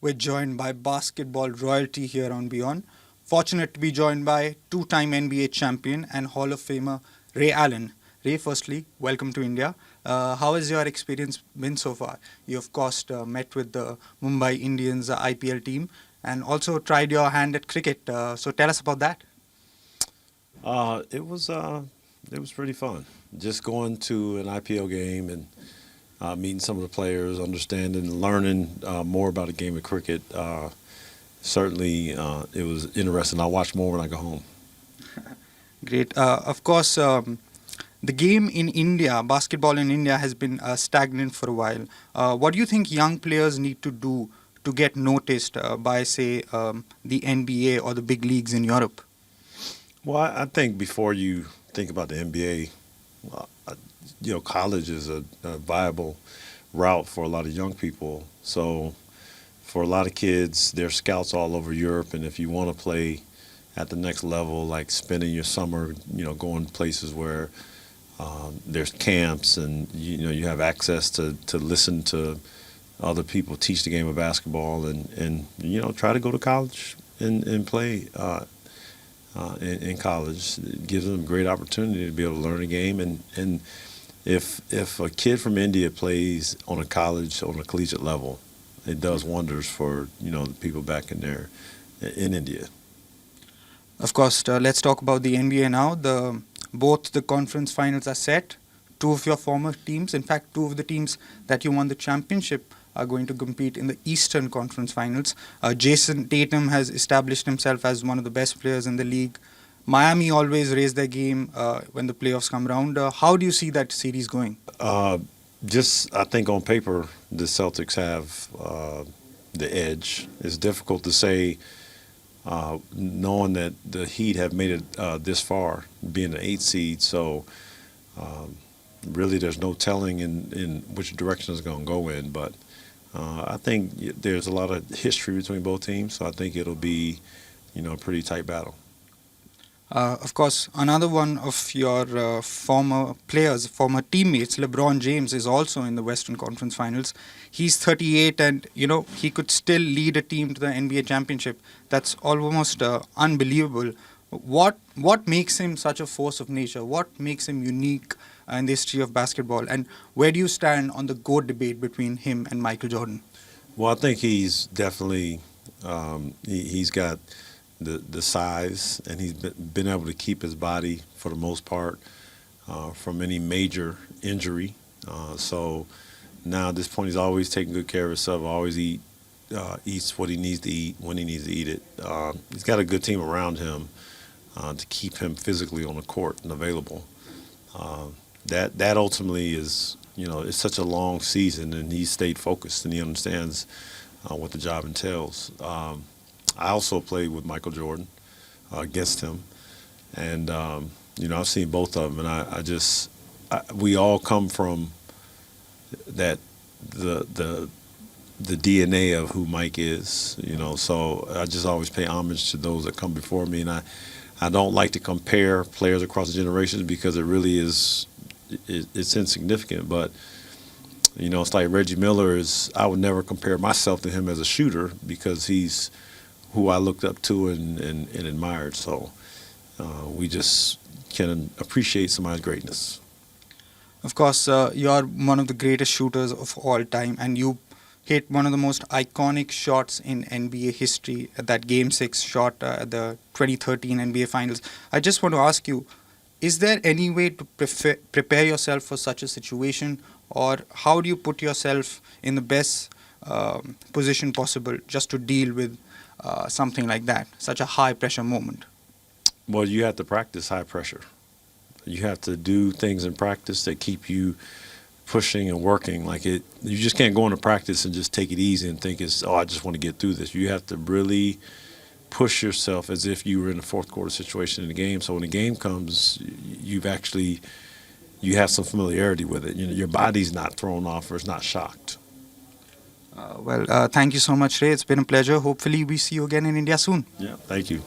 We're joined by basketball royalty here on WION. Fortunate to be joined by two-time NBA champion and Hall of Famer Ray Allen. Ray, firstly, welcome to India. How has your experience been so far? You, of course, met with the Mumbai Indians IPL team and also tried your hand at cricket. So tell us about that. It was pretty fun. Just going to an IPL game and meeting some of the players, understanding, learning more about the game of cricket. Certainly, it was interesting. I'll watch more when I go home. Great. Of course, the game in India, basketball in India, has been stagnant for a while. What do you think young players need to do to get noticed by, say, the NBA or the big leagues in Europe? Well, I think before you think about the NBA, college is a viable route for a lot of young people. So for a lot of kids, there's scouts all over Europe, and if you want to play at the next level, like spending your summer, going places where there's camps and you have access to listen to other people teach the game of basketball and try to go to college and play in college. It gives them a great opportunity to be able to learn the game. And if a kid from India plays on a collegiate level, it does wonders for the people back in India. Of course, let's talk about the NBA now. Both the conference finals are set. Two of your former teams, in fact, two of the teams that you won the championship are going to compete in the Eastern Conference Finals. Jason Tatum has established himself as one of the best players in the league. Miami always raise their game when the playoffs come around. How do you see that series going? I think on paper, the Celtics have the edge. It's difficult to say, knowing that the Heat have made it this far, being an 8 seed. So really, there's no telling in which direction it's going to go in. But I think there's a lot of history between both teams, so I think it'll be, a pretty tight battle. Of course, another one of your former players, former teammates, LeBron James, is also in the Western Conference Finals. He's 38 and, he could still lead a team to the NBA championship. That's almost unbelievable. What makes him such a force of nature? What makes him unique in the history of basketball? And where do you stand on the GOAT debate between him and Michael Jordan? Well, I think he's definitely he's got the size, and he's been able to keep his body for the most part from any major injury. So now at this point, he's always taking good care of himself. Always eats what he needs to eat when he needs to eat it. He's got a good team around him to keep him physically on the court and available. That ultimately is, it's such a long season, and he's stayed focused and he understands what the job entails. I also played with Michael Jordan against him, and I've seen both of them, and we all come from that the DNA of who Mike is, So I just always pay homage to those that come before me, and I don't like to compare players across the generations because it really it's insignificant. But it's like Reggie Miller I would never compare myself to him as a shooter because he's who I looked up to and admired. So we just can appreciate somebody's greatness. Of course, you are one of the greatest shooters of all time, and you hit one of the most iconic shots in NBA history, that Game 6 shot at the 2013 NBA Finals. I just want to ask you, is there any way to prepare yourself for such a situation, or how do you put yourself in the best position possible just to deal with something like that, such a high-pressure moment? Well, you have to practice high pressure. You have to do things in practice that keep you pushing and working. You just can't go into practice and just take it easy and think I just want to get through this. You have to really push yourself as if you were in a fourth quarter situation in the game. So when the game comes, you have some familiarity with it. Your body's not thrown off or it's not shocked. Thank you so much, Ray. It's been a pleasure. Hopefully we see you again in India soon. Yeah, thank you.